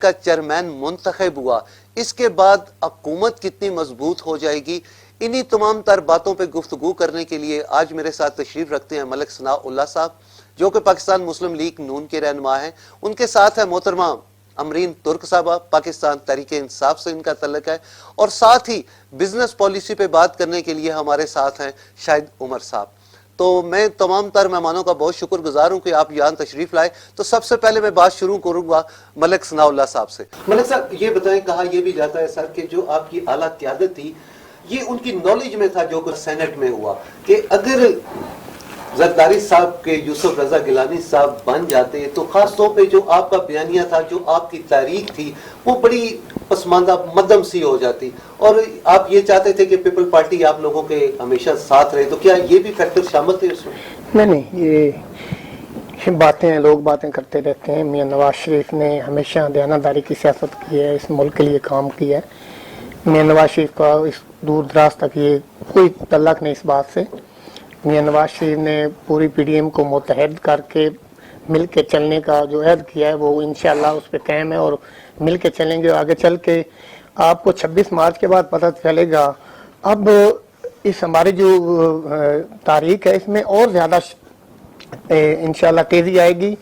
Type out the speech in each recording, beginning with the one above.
کا چیئرمین منتخب ہوا، اس کے بعد حکومت کتنی مضبوط ہو جائے گی، انہی تمام تر باتوں پہ گفتگو کرنے کے لیے آج میرے ساتھ تشریف رکھتے ہیں ملک ثناء اللہ صاحب، جو کہ پاکستان مسلم لیگ نون کے رہنما ہیں۔ ان کے ساتھ ہے محترمہ امرین ترک صاحبہ، پاکستان تحریک انصاف سے ان کا تعلق ہے، اور ساتھ ہی بزنس پالیسی پہ بات کرنے کے لیے ہمارے ساتھ ہیں شاہد عمر صاحب۔ تو میں تمام تر مہمانوں کا بہت شکر گزار ہوں کہ آپ یہاں تشریف لائے۔ تو سب سے پہلے میں بات شروع کروں گا ملک ثناء اللہ صاحب سے۔ ملک صاحب یہ بتائیں، کہا یہ بھی جاتا ہے سر کہ جو آپ کی اعلیٰ قیادت تھی یہ ان کی نالج میں تھا جو کچھ سینٹ میں ہوا، کہ اگر زرداری صاحب کے یوسف رضا گیلانی صاحب بن جاتے تو خاص طور پہ جو آپ کا بیانیہ تھا، جو آپ کی تاریخ تھی، وہ بڑی پسماندہ مدھم سی ہو جاتی، اور آپ یہ چاہتے تھے کہ پیپل پارٹی آپ لوگوں کے ہمیشہ ساتھ رہے۔ تو کیا یہ بھی فیکٹر شامل تھے اس میں؟ نہیں، یہ باتیں لوگ باتیں کرتے رہتے ہیں۔ میاں نواز شریف نے ہمیشہ دیانتداری کی سیاست کی ہے، اس ملک کے لیے کام کیا ہے۔ میاں نواز شریف کا اس دور دراز تک یہ کوئی تعلق نہیں اس بات سے۔ میاں نواز شریف نے پوری پی ڈی ایم کو متحد کر کے مل کے چلنے کا جو عہد کیا ہے وہ انشاءاللہ اس پہ قائم ہے، اور مل کے چلیں گے۔ آگے چل کے آپ کو 26 مارچ کے بعد پتہ چلے گا، اب اس ہماری جو تاریخ ہے اس میں اور زیادہ انشاءاللہ تیزی آئے گی،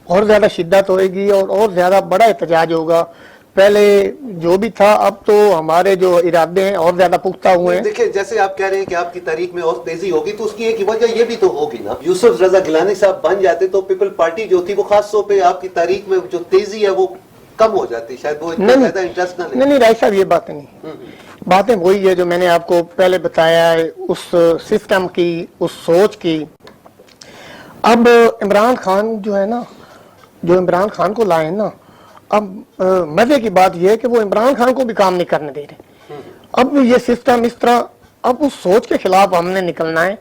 اور زیادہ شدت ہوئے گی، اور زیادہ بڑا احتجاج ہوگا۔ پہلے جو بھی تھا اب تو ہمارے جو ارادے ہیں اور زیادہ پختہ ہوئے ہیں۔ دیکھیں جیسے آپ کہہ رہے ہیں کہ آپ کی تاریخ میں اور تیزی ہوگی، تو اس کی ایک وجہ یہ بھی تو ہوگی نا، یوسف رضا گیلانی صاحب بن جاتے تو پیپل پارٹی جو تھی وہ خاص طور پہ آپ کی تاریخ میں جو تیزی ہے وہ کم ہو جاتی، شاید وہ اتنا زیادہ انٹرسٹ نہ لیں۔ نہیں رائے صاحب، یہ باتیں نہیں، باتیں وہی ہے جو میں نے آپ کو پہلے بتایا ہے، اس سسٹم کی، اس سوچ کی۔ اب عمران خان جو ہے نا، جو عمران خان کو لائے نا، اب مزے کی بات یہ ہے کہ وہ عمران خان کو بھی کام نہیں کرنے دے رہے۔ اب یہ سسٹم اس طرح، اب اس سوچ کے خلاف ہم نے نکلنا ہے،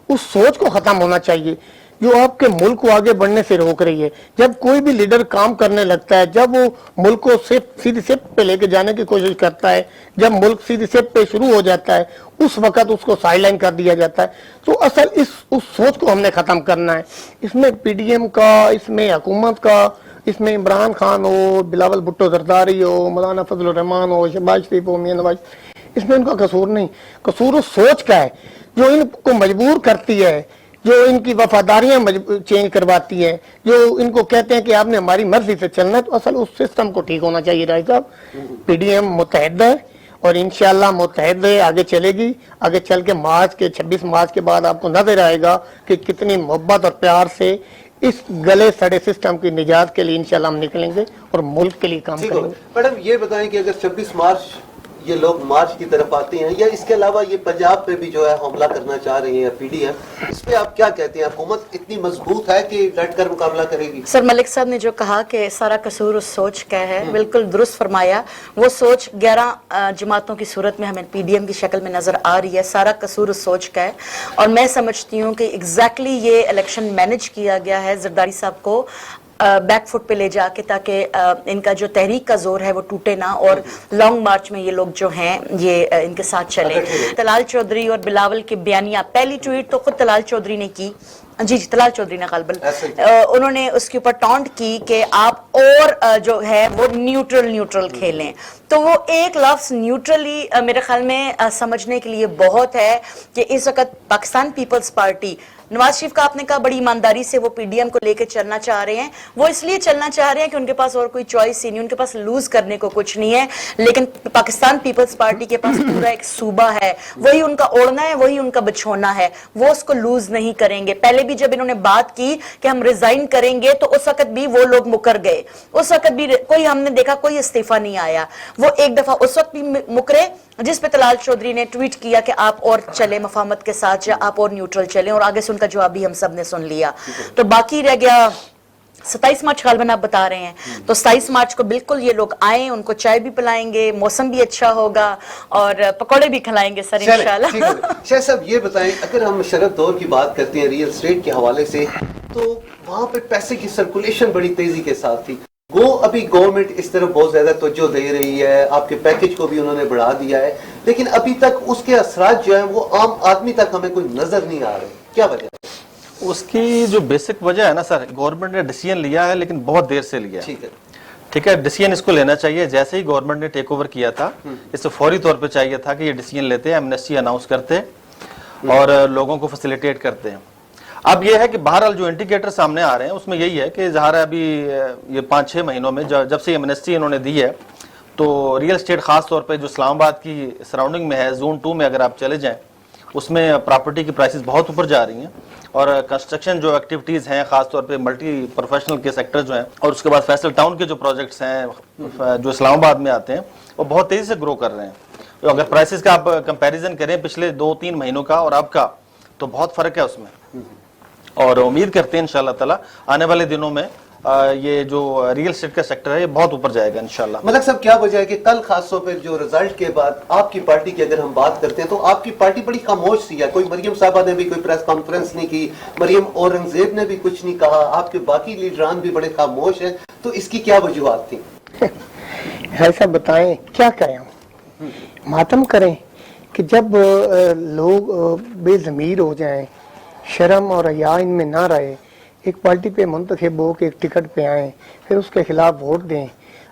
اس سوچ کو ختم ہونا چاہیے جو آپ کے ملک کو آگے بڑھنے سے روک رہی ہے۔ جب کوئی بھی لیڈر کام کرنے لگتا ہے، جب وہ ملک کو سیدھی سیپ پہ لے کے جانے کی کوشش کرتا ہے، جب ملک سیدھی سیپ پہ شروع ہو جاتا ہے، اس وقت اس کو سائیڈ لائن کر دیا جاتا ہے۔ تو اصل اس سوچ کو ہم نے ختم کرنا ہے۔ اس میں پی ڈی ایم کا، اس میں حکومت کا، اس میں عمران خان ہو، بلاول بھٹو زرداری ہو، مولانا فضل الرحمان ہو، شہباز شریف ہو، میاں نواز، اس میں ان کا قصور نہیں، قصور اس سوچ کا ہے جو ان کو مجبور کرتی ہے، جو ان کی وفاداریاں چینج کرواتی ہیں، جو ان کو کہتے ہیں کہ آپ نے ہماری مرضی سے چلنا ہے۔ تو اصل اس سسٹم کو ٹھیک ہونا چاہیے رائی صاحب۔ پی ڈی ایم متحد ہے اور انشاءاللہ متحد آگے چلے گی۔ آگے چل کے 26 مارچ کے بعد آپ کو نظر آئے گا کہ کتنی محبت اور پیار سے اس گلے سڑے سسٹم کی نجات کے لیے انشاءاللہ ہم نکلیں گے اور ملک کے لیے کام کریں گے۔ میڈم یہ بتائیں کہ اگر 26 مارچ یہ لوگ مارچ کی طرف آتے ہیں، یا اس کے علاوہ یہ پنجاب پہ بھی جو ہے حملہ کرنا چاہ رہے ہیں پی ڈی ایم، اس پہ آپ کیا کہتے ہیں؟ حکومت اتنی مضبوط ہے کہ ڈٹ کر مقابلہ کرے گی؟ سر ملک صاحب نے جو کہا کہ سارا قصور اس سوچ کا ہے، بالکل درست فرمایا۔ وہ سوچ 11 جماعتوں کی صورت میں ہمیں پی ڈی ایم کی شکل میں نظر آ رہی ہے۔ سارا قصور اس سوچ کا ہے، اور میں سمجھتی ہوں کہ ایگزیکٹلی یہ الیکشن مینج کیا گیا ہے زرداری صاحب کو بیک فٹ پہ لے جا کے، تاکہ ان کا جو تحریک کا زور ہے وہ ٹوٹے نہ، اور لانگ مارچ میں یہ لوگ جو ہیں یہ ان کے ساتھ چلیں۔ طلال چودھری اور بلاول کے بیانیہ، پہلی ٹویٹ تو خود طلال چودھری نے کی، جی طلال چودھری نے غالباً انہوں نے اس کے اوپر ٹانٹ کی کہ آپ اور جو ہے وہ نیوٹرل کھیلیں۔ تو وہ ایک لفظ نیوٹرلی میرے خیال میں سمجھنے کے لیے بہت ہے کہ اس وقت پاکستان پیپلز پارٹی، نواز شریف کا آپ نے کہا بڑی ایمانداری سے وہ پی ڈی ایم کو لے کے چلنا چاہ رہے ہیں۔ وہ اس لیے چلنا چاہ رہے ہیں کہ ان کے پاس اور کوئی چوائس ہی نہیں، ان کے پاس لوز کرنے کو کچھ نہیں ہے۔ لیکن پاکستان پیپلز پارٹی کے پاس پورا ایک صوبہ ہے، وہی ان کا اوڑھنا ہے، وہی ان کا بچھونا ہے، وہ اس کو لوز نہیں کریں گے۔ پہلے بھی جب انہوں نے بات کی کہ ہم ریزائن کریں گے تو اس وقت بھی وہ لوگ مکر گئے، اس وقت بھی کوئی ہم نے دیکھا کوئی استعفیٰ نہیں آیا۔ وہ ایک دفعہ اس وقت بھی مکرے جس پہ طلال چودھری نے ٹویٹ کیا کہ آپ اور چلیں مفاہمت کے ساتھ، یا آپ اور نیوٹرل چلیں، اور آگے سے ان کا جواب بھی ہم سب نے سن لیا۔ تو باقی رہ گیا 27 مارچ غالباً آپ بتا رہے ہیں، تو 27 مارچ کو بالکل یہ لوگ آئیں، ان کو چائے بھی پلائیں گے، موسم بھی اچھا ہوگا، اور پکوڑے بھی کھلائیں گے سر انشاءاللہ۔ شاہ صاحب یہ بتائیں، اگر ہم مشرف دور کی بات کرتے ہیں ریئل اسٹیٹ کے حوالے سے، تو وہاں پہ پیسے کی سرکولیشن بڑی تیزی کے ساتھ تھی۔ وہ ابھی گورنمنٹ اس طرف بہت زیادہ توجہ دے رہی ہے، آپ کے پیکج کو بھی انہوں نے بڑھا دیا ہے، لیکن ابھی تک اس کے اثرات جو ہیں وہ عام آدمی تک ہمیں کوئی نظر نہیں آ رہے۔ کیا وجہ ہے اس کی؟ جو بیسک وجہ ہے نا سر، گورنمنٹ نے ڈیسیژن لیا ہے لیکن بہت دیر سے لیا ہے۔ ٹھیک ہے، ٹھیک ہے، ڈیسیجن اس کو لینا چاہیے. جیسے ہی گورنمنٹ نے ٹیک اوور کیا تھا اس سے فوری طور پہ چاہیے تھا کہ یہ ڈیسیجن لیتے ہیں، ایمنسٹی اناؤنس کرتے اور لوگوں کو فیسیلیٹیٹ کرتے ہیں. اب یہ ہے کہ بہرحال جو انڈیکیٹر سامنے آ رہے ہیں اس میں یہی ہے کہ ظاہر ہے ابھی یہ 5-6 مہینوں میں جب سے ایمنسٹی انہوں نے دی ہے تو ریئل اسٹیٹ خاص طور پہ جو اسلام آباد کی سراؤنڈنگ میں ہے، زون 2 میں اگر آپ چلے جائیں اس میں پراپرٹی کی پرائسز بہت اوپر جا رہی ہیں، اور کنسٹرکشن جو ایکٹیویٹیز ہیں خاص طور پہ ملٹی پروفیشنل کے سیکٹر جو ہیں، اور اس کے بعد فیصل ٹاؤن کے جو پروجیکٹس ہیں جو اسلام آباد میں آتے ہیں وہ بہت تیزی سے گرو کر رہے ہیں. تو اگر پرائسز کا آپ کمپیریزن کریں پچھلے 2-3 مہینوں کا اور اب کا تو بہت فرق ہے اس میں، اور امید کرتے ہیں انشاءاللہ تعالی آنے والے دنوں میں یہ جو ریئل اسٹیٹ کا سیکٹر ہے یہ بہت اوپر جائے گا انشاءاللہ. ملک صاحب کیا وجہ ہے کہ کل خاص طور پہ جو رزلٹ کے بعد آپ کی پارٹی کی اگر ہم بات کرتے ہیں تو آپ کی پارٹی بڑی خاموش سی ہے؟ کوئی مریم صاحبہ نے بھی کوئی پریس کانفرنس نہیں کی، مریم اورنگزیب نے بھی کچھ نہیں کہا، آپ کے باقی لیڈران بھی بڑے خاموش ہیں، تو اس کی کیا وجوہات تھیں؟ ایسا بتائیں کیا کریں ہم؟ ماتم کریں کہ جب لوگ بے ضمیر ہو جائیں، شرم اور حیا ان میں نہ رہے، ایک پارٹی پہ منتخب ہو کے ایک ٹکٹ پہ آئیں پھر اس کے خلاف ووٹ دیں.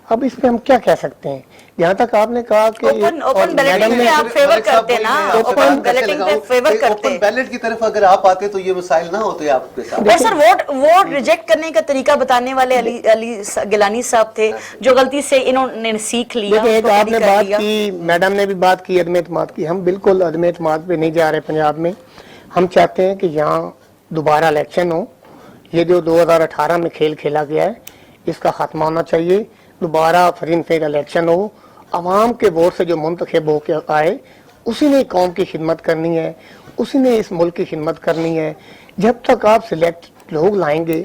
اب اس پہ ہم کیا کہہ سکتے ہیں؟ جہاں تک آپ نے کہا کہ اوپن بیلٹنگ پہ آپ فیور کرتے نا، اوپن بیلٹنگ پہ فیور کرتے. اوپن بیلٹ کی طرف اگر آپ آتے تو یہ مسائل نہ ہوتے آپ کے ساتھ. اور سر ووٹ ریجیکٹ کرنے کا طریقہ بتانے والے علی گیلانی صاحب تھے جو غلطی سے انہوں نے سیکھ لیا. ایک آپ نے بات کی، میڈم نے بھی بات کی عدم اعتماد کی. ہم بالکل عدم اعتماد پہ نہیں جا رہے پنجاب میں. ہم چاہتے ہیں کہ یہاں دوبارہ الیکشن ہو. یہ جو 2018 میں کھیل کھیلا گیا ہے اس کا خاتمہ ہونا چاہیے. دوبارہ فرین فیر الیکشن ہو، عوام کے ووٹ سے جو منتخب ہو کے آئے اسی نے قوم کی خدمت کرنی ہے، اسی نے اس ملک کی خدمت کرنی ہے. جب تک آپ سلیکٹ لوگ لائیں گے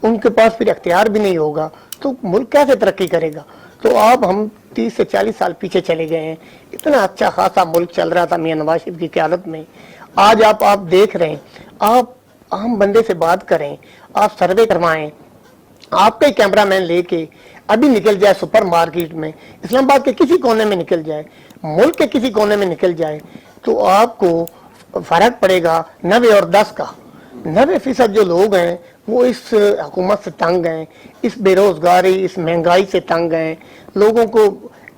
ان کے پاس پھر اختیار بھی نہیں ہوگا تو ملک کیسے ترقی کرے گا؟ تو آپ ہم 30 سے 40 سال پیچھے چلے گئے ہیں. اتنا اچھا خاصا ملک چل رہا تھا میاں نواز شریف کی قیادت میں. آج آپ دیکھ رہے ہیں، آپ عام بندے سے بات کریں، آپ سروے کروائیں، آپ کا کیمرہ مین لے کے ابھی نکل جائے سپر مارکیٹ میں، اسلام آباد کے کسی کونے میں نکل جائے، ملک کے کسی کونے میں نکل جائے تو آپ کو فرق پڑے گا 90 اور 10 کا. 90% جو لوگ ہیں وہ اس حکومت سے تنگ ہیں، اس بے روزگاری، اس مہنگائی سے تنگ ہیں. لوگوں کو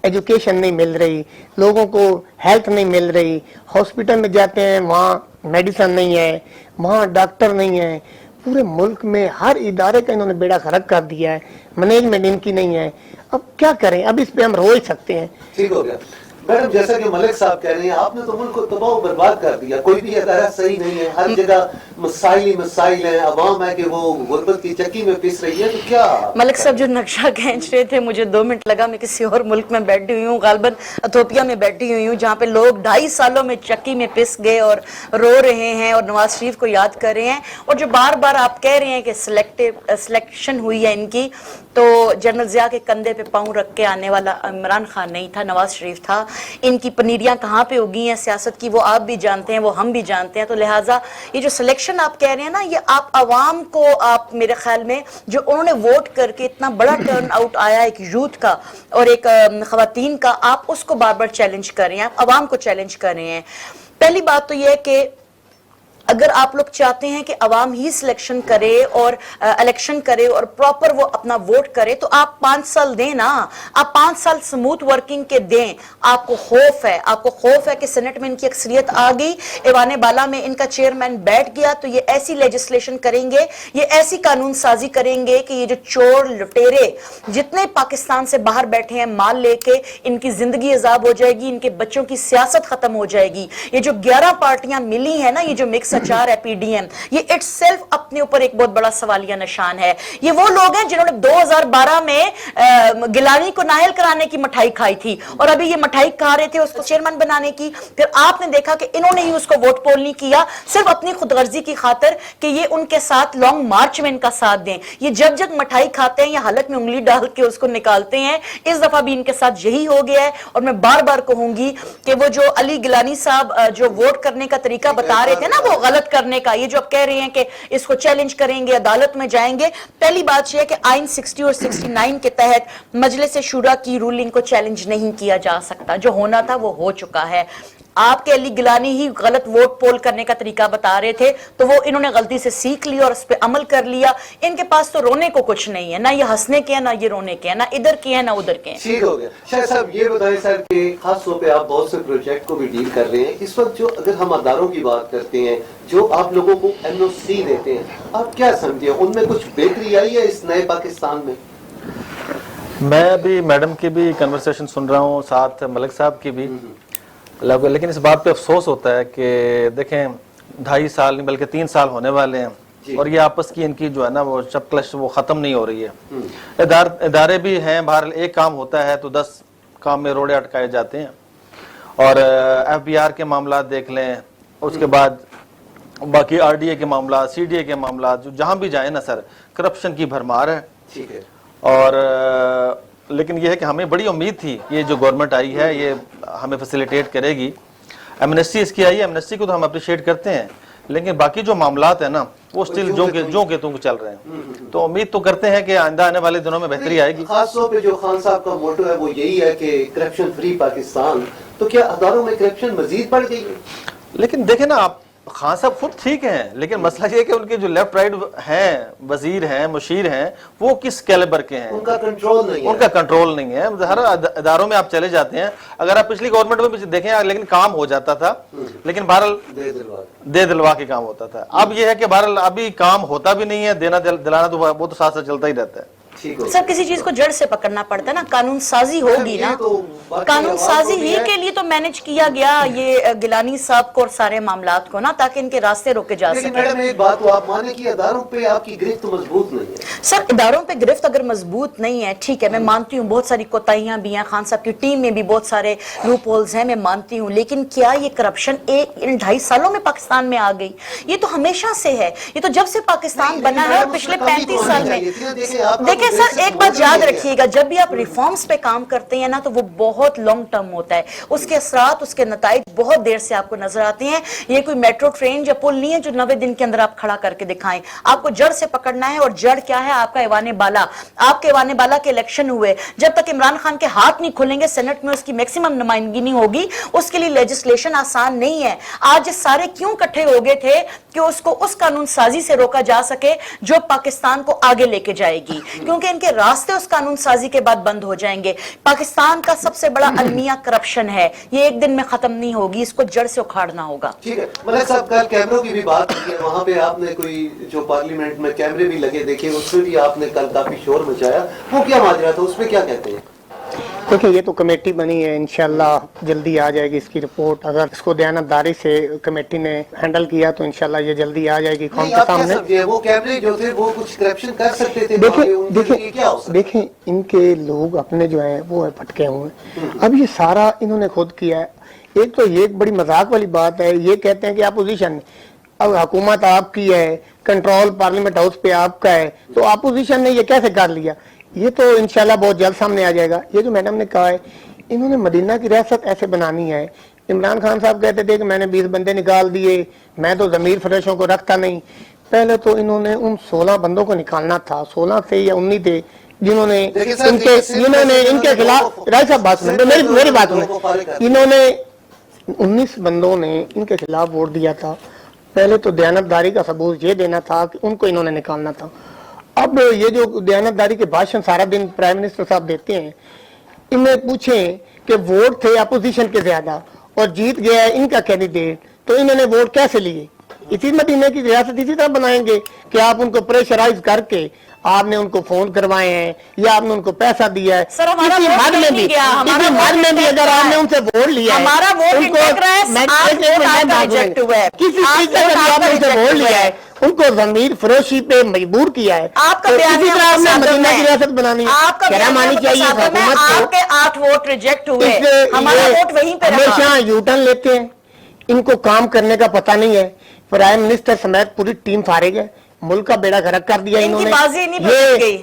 ایجوکیشن نہیں مل رہی، لوگوں کو ہیلتھ نہیں مل رہی. ہاسپٹل میں جاتے ہیں وہاں میڈیسن نہیں ہے، وہاں ڈاکٹر نہیں ہے. پورے ملک میں ہر ادارے کا انہوں نے بیڑا غرق کر دیا ہے، مینجمنٹ ان کی نہیں ہے. اب کیا کریں؟ اب اس پہ ہم رو ہی سکتے ہیں. ٹھیک ہو گیا میڈم، جیسا کہ ملک صاحب کہہ رہے ہیں آپ نے تو ملک کو تباہ و برباد کر دیا. کوئی بھی ادارہ صحیح نہیں ہے، ہر جگہ مسائل ہی مسائل ہیں. عوام ہے کہ وہ غربت کی چکی میں پس رہی ہے. تو کیا ملک صاحب جو نقشہ کھینچ رہے تھے مجھے 2 منٹ لگا. میں کسی اور ملک میں بیٹھی ہوئی ہوں، غالباً ایتھوپیا میں بیٹھی ہوئی ہوں، جہاں پہ لوگ 2.5 سالوں میں چکی میں پس گئے اور رو رہے ہیں اور نواز شریف کو یاد کر رہے ہیں. اور جو بار بار آپ کہہ رہے ہیں کہ سلیکشن ہوئی ہے ان کی، تو جنرل ضیاء کے کندھے پہ پاؤں رکھ کے آنے والا عمران خان نہیں تھا، نواز شریف تھا. ان کی پنیریاں کہاں پہ اگی ہیں سیاست کی وہ آپ بھی جانتے ہیں، وہ ہم بھی جانتے ہیں. تو لہٰذا یہ جو سلیکشن آپ کہہ رہے ہیں نا، یہ آپ عوام کو، آپ میرے خیال میں جو انہوں نے ووٹ کر کے اتنا بڑا ٹرن آؤٹ آیا ایک یوتھ کا اور ایک خواتین کا، آپ اس کو بار بار چیلنج کر رہے ہیں، آپ عوام کو چیلنج کر رہے ہیں. پہلی بات تو یہ ہے کہ اگر آپ لوگ چاہتے ہیں کہ عوام ہی سلیکشن کرے اور الیکشن کرے اور پراپر وہ اپنا ووٹ کرے تو آپ 5 سال دیں نا. آپ 5 سال سموتھ ورکنگ کے دیں. آپ کو خوف ہے کہ سینٹ میں ان کی اکثریت آ گئی، ایوان بالا میں ان کا چیئرمین بیٹھ گیا تو یہ ایسی لیجسلیشن کریں گے، یہ ایسی قانون سازی کریں گے کہ یہ جو چور لٹیرے جتنے پاکستان سے باہر بیٹھے ہیں مال لے کے، ان کی زندگی عذاب ہو جائے گی، ان کے بچوں کی سیاست ختم ہو جائے گی. یہ جو 11 پارٹیاں ملی ہیں نا، یہ جو مکس اچار ہے پی ڈی ایم، یہ اٹ سیلف اپنے اوپر ایک بہت بڑا سوالیہ نشان ہے. یہ وہ لوگ ہیں جنہوں نے 2012 میں گیلانی کو نااہل کرانے کی مٹھائی کھائی تھی اور ابھی یہ مٹھائی کھا رہے تھے اس کو چیئرمین بنانے کی. پھر آپ نے دیکھا کہ انہوں نے ہی اس کو ووٹ پول نہیں کیا صرف اپنی خود غرضی کی خاطر کہ یہ ان کے ساتھ لانگ مارچ میں ان کا ساتھ دیں. یہ جب مٹھائی کھاتے ہیں یا حلق میں انگلی ڈال کے اس کو نکالتے ہیں. اس دفعہ بھی ان کے ساتھ یہی ہو گیا ہے. اور میں بار بار کہوں گی کہ وہ جو علی گیلانی صاحب جو ووٹ کرنے کا طریقہ بتا رہے تھے نا، وہ غلط کرنے کا، یہ جو اب کہہ رہے ہیں کہ اس کو چیلنج کریں گے، عدالت میں جائیں گے. پہلی بات یہ ہے کہ آئین 60 اور 69 کے تحت مجلس شورا کی رولنگ کو چیلنج نہیں کیا جا سکتا. جو ہونا تھا وہ ہو چکا ہے. آپ کے علی گیلانی ہی غلط ووٹ پول کرنے کا طریقہ بتا رہے تھے تو وہ انہوں نے غلطی سے سیکھ لی اور اس پہ عمل کر لیا. ان کے پاس تو رونے کو کچھ نہیں ہے, نہ یہ ہنسنے کے ہیں نہ یہ رونے کے ہیں, نہ ادھر کے ہیں نہ ادھر کے ہیں. ٹھیک ہو گیا. شاہ صاحب یہ بتائیں سر کہ خاص طور پہ آپ بہت سے پروجیکٹ کو بھی ڈیل کر رہے ہیں اس وقت, جو اگر ہم اداروں کی بات کرتے ہیں جو آپ لوگوں کو NOC دیتے ہیں, آپ کیا سمجھتے ہیں ان میں کچھ بہتری آئی ہے اس نئے پاکستان میں؟ میں ابھی میڈم کی بھی کنورسیشن سن رہا ہوں, ساتھ ملک صاحب کی بھی, لیکن اس بات پہ افسوس ہوتا ہے کہ دیکھیں 2.5 سال نہیں بلکہ 3 سال ہونے والے ہیں اور یہ آپس کی ان کی جو ہے نا وہ چپکلش وہ ختم نہیں ہو رہی ہے. ادارے بھی ہیں, بہرحال ایک کام ہوتا ہے تو 10 کام میں روڑے اٹکائے جاتے ہیں. اور FBR کے معاملات دیکھ لیں, اس کے بعد باقی RDA کے معاملات, CDA کے معاملات, جو جہاں بھی جائیں نا سر کرپشن کی بھرمار ہے. ٹھیک ہے. اور لیکن یہ ہے کہ ہمیں بڑی امید تھی یہ جو گورنمنٹ آئی ہے یہ ہمیں فیسیلیٹیٹ کرے گی. ایمنسٹی اس کی آئی ہے, ایمنسٹی کو تو ہم اپریشیٹ کرتے ہیں, لیکن باقی جو معاملات ہیں نا وہ سٹل جو کہ تم چل رہے ہیں. تو امید تو کرتے ہیں کہ آئندہ آنے والے دنوں میں بہتری آئے گی. خاص طور پہ جو خان صاحب کا موٹو ہے وہ یہی ہے کہ کرپشن فری پاکستان, تو کیا اداروں میں کرپشن مزید بڑھ گئی ہے؟ لیکن دیکھیں نا آپ, خان صاحب خود ٹھیک ہیں لیکن مسئلہ یہ ہے کہ ان کے جو لیفٹ رائٹ ہیں, وزیر ہیں, مشیر ہیں, وہ کس کیلیبر کے ہیں, ان کا کنٹرول نہیں ہے. ان کا کنٹرول نہیں ہے. ہر اداروں میں آپ چلے جاتے ہیں, اگر آپ پچھلی گورنمنٹ میں بھی دیکھیں لیکن کام ہو جاتا تھا, لیکن بہرحال دے دلوا کے کام ہوتا تھا. اب یہ ہے کہ بہرحال ابھی کام ہوتا بھی نہیں ہے, دینا دلانا تو وہ تو ساتھ ساتھ چلتا ہی رہتا ہے. سر کسی چیز کو جڑ سے پکڑنا پڑتا ہے نا, قانون سازی ہوگی نا, قانون سازی ہی کے لیے تو مینج کیا گیا یہ گیلانی صاحب کو اور سارے معاملات کو نا, تاکہ ان کے راستے روکے جا سکیں. میڈم ایک بات تو آپ مانے کہ اداروں پہ آپ کی گرفت مضبوط نہیں ہے. سر اداروں پہ گرفت اگر مضبوط نہیں ہے, ٹھیک ہے میں مانتی ہوں بہت ساری کوتاہیاں بھی ہیں, خان صاحب کی ٹیم میں بھی بہت سارے لوپ ہولز ہیں, میں مانتی ہوں, لیکن کیا یہ کرپشن ان 2.5 سالوں میں پاکستان میں آ گئی؟ یہ تو ہمیشہ سے ہے, یہ تو جب سے پاکستان بنا ہے اور پچھلے 35 سال میں. دیکھیں سر ایک بات یاد رکھیے گا, جب بھی آپ ریفارمز پہ کام کرتے ہیں نا تو وہ بہت لانگ ٹرم ہوتا ہے, اس کے اثرات, اس کے نتائج بہت دیر سے آپ کو نظر آتے ہیں. یہ کوئی میٹرو ٹرین یا پل نہیں ہے جو 90 دن کے اندر آپ کھڑا کر کے دکھائیں. آپ کو جڑ سے پکڑنا ہے, اور جڑ کیا ہے؟ آپ کا ایوان بالا. آپ کے ایوان بالا کے الیکشن ہوئے, جب تک عمران خان کے ہاتھ نہیں کھلیں گے, سینٹ میں اس کی میکسیمم نمائندگی نہیں ہوگی, اس کے لیے لیجسلیشن آسان نہیں ہے. آج سارے کیوں کٹھے ہو گئے تھے کہ اس کو اس قانون سازی سے روکا جا سکے جو پاکستان کو آگے لے کے جائے گی, کیونکہ ان کے راستے اس قانون سازی کے بعد بند ہو جائیں گے. پاکستان کا سب سے بڑا المیہ کرپشن ہے, یہ ایک دن میں ختم نہیں ہوگی, اس کو جڑ سے اکھاڑنا ہوگا. ٹھیک ہے. ملک صاحب کل کیمروں کی بھی بات کی ہے, وہاں پہ آپ نے کوئی جو پارلیمنٹ میں کیمرے بھی لگے دیکھے, اس میں بھی آپ نے کل کافی شور مچایا, وہ کیا ماجرا تھا, اس میں کیا کہتے ہیں؟ دیکھیں یہ تو کمیٹی بنی ہے, انشاءاللہ جلدی آ جائے گی اس کی رپورٹ. اگر اس کو دیانتداری سے کمیٹی نے ہینڈل کیا تو انشاءاللہ یہ جلدی آ جائے گی قوم کے سامنے. وہ کیمرے جو تھے وہ کچھ کرپشن کر سکتے تھے. دیکھیں ان کے لوگ اپنے جو ہیں وہ پھٹکے ہوئے ہیں. اب یہ سارا انہوں نے خود کیا ہے. ایک تو یہ ایک بڑی مذاق والی بات ہے, یہ کہتے ہیں کہ اپوزیشن, اب حکومت آپ کی ہے, کنٹرول پارلیمنٹ ہاؤس پہ آپ کا ہے, تو اپوزیشن نے یہ کیسے کر لیا؟ یہ تو انشاءاللہ بہت جلد سامنے آ جائے گا. یہ جو میڈم نے کہا ہے, انہوں نے مدینہ کی ریاست ایسے بنانی ہے. عمران خان صاحب کہتے تھے کہ میں نے 20 بندے نکال دیے, میں تو ضمیر فریشوں کو رکھتا نہیں. پہلے تو انہوں نے ان 16 بندوں کو نکالنا تھا, 16 تھے یا 19 تھے, جنہوں نے ان کے خلاف, رائے صاحب بات سنیں, میری بات سنیں, انہوں نے 19 بندوں نے ان کے خلاف ووٹ دیا تھا. پہلے تو دیانتداری کا ثبوت یہ دینا تھا کہ ان کو انہوں نے نکالنا تھا. اب یہ جو دیانتداری کے بھاشن سارا دن پرائم منسٹر صاحب دیتے ہیں, انہیں پوچھیں کہ ووٹ تھے اپوزیشن کے زیادہ اور جیت گیا ہے ان کا کینڈیڈیٹ, تو انہوں نے ووٹ کیسے لیے؟ اسی مدینے کی ریاست اسی طرح بنائیں گے کہ آپ ان کو پریشرائز کر کے آپ نے ان کو فون کروائے ہیں یا آپ نے ان کو پیسہ دیا ہے. سر ہمارا ووٹ نہیں گیا, ہمارا مر میں بھی اگر آپ نے ان سے ووٹ لیا ہے, ہمارا ووٹ ریجیکٹ ہوا ہے, کسی چیز سے اگر آپ نے ان سے ووٹ لیا ہے, ان کو ضمیر فروشی پہ مجبور کیا ہے, آپ کا مدینہ کی ریاست بنانی مانی چاہیے حکومت کو. آپ کے 8 ووٹ ریجیکٹ ہوئے, ہمارا ووٹ وہیں پہ رہا. ہمیشہ یو ٹرن لیتے ہیں, ان کو کام کرنے کا پتہ نہیں ہے. پرائم منسٹر سمیت پوری ٹیم فارغ ہے, ملک کا بیڑا غرق کر دیا انہوں نے.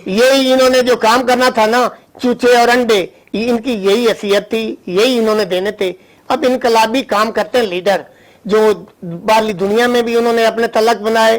یہی انہوں نے جو کام کرنا تھا نا, چوچے اور انڈے, ان کی یہی حیثیت تھی, یہی انہوں نے دینے تھے. اب انقلابی کام کرتے ہیں لیڈر, جو باہرلی دنیا میں بھی انہوں نے اپنے تلق بنائے,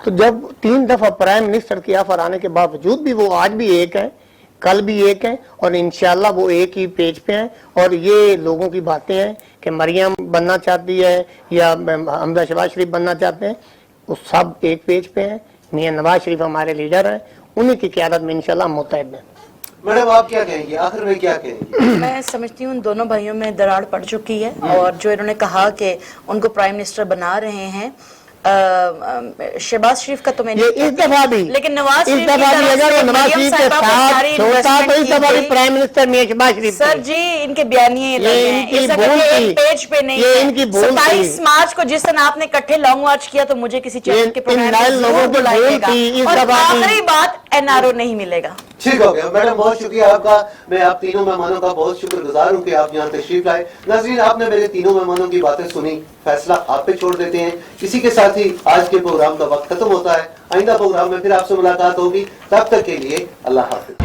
تو جب 3 دفعہ پرائم منسٹر کی آفر آنے کے باوجود بھی وہ آج بھی ایک ہے، کل بھی ایک ہیں، اور انشاءاللہ وہ ایک ہی پیج پہ ہیں. اور یہ لوگوں کی باتیں ہیں کہ مریم بننا چاہتی ہے یا حمزہ شہباز شریف بننا چاہتے ہیں، وہ سب ایک پیج پہ ہیں. میاں نواز شریف ہمارے لیڈر ہیں، انہیں کی قیادت میں انشاءاللہ ہم متحد ہیں. میڈم آپ کیا کہیں گے آخر میں، کیا کہیں گے؟ میں سمجھتی ہوں ان دونوں بھائیوں میں دراڑ پڑ چکی ہے، اور جو انہوں نے کہا کہ ان کو پرائم منسٹر بنا رہے ہیں، شہباز شریف کا تو میں یہ اس دفعہ بھی، لیکن نواز اس شریف کی دفعہ بھی طرف اگر سے وہ نواز مریم شریف کے صاحبہ پر ساتھ ساری ہوتا تو اس investment دفعہ بھی کی پرائم منسٹر میاں شہباز شریف سر تھے. جی ان کے بیانیے لگ یہ ہیں، ان کی اس بھول وقت تھی، ایک پیج پہ نہیں یہ ہے. ان کی بھول تھی. 27 مارچ کو جس دن آپ نے کٹھے لانگ مارچ کیا تو مجھے کسی چینل کے ان پروگرام لائل میں لوگوں ضرور کی بلائیے بھول گا، تھی اس اور دفعہ بھی. آخری بات NRO نہیں ملے گا. ٹھیک ہو گیا میڈم، بہت شکریہ آپ کا. میں آپ تینوں مہمانوں کا بہت شکر گزار ہوں کہ آپ یہاں تشریف لائے. ناظرین آپ نے میرے تینوں مہمانوں کی باتیں سنی، فیصلہ آپ پہ چھوڑ دیتے ہیں. اسی کے ساتھ ہی آج کے پروگرام کا وقت ختم ہوتا ہے. آئندہ پروگرام میں پھر آپ سے ملاقات ہوگی، تب تک کے لیے اللہ حافظ.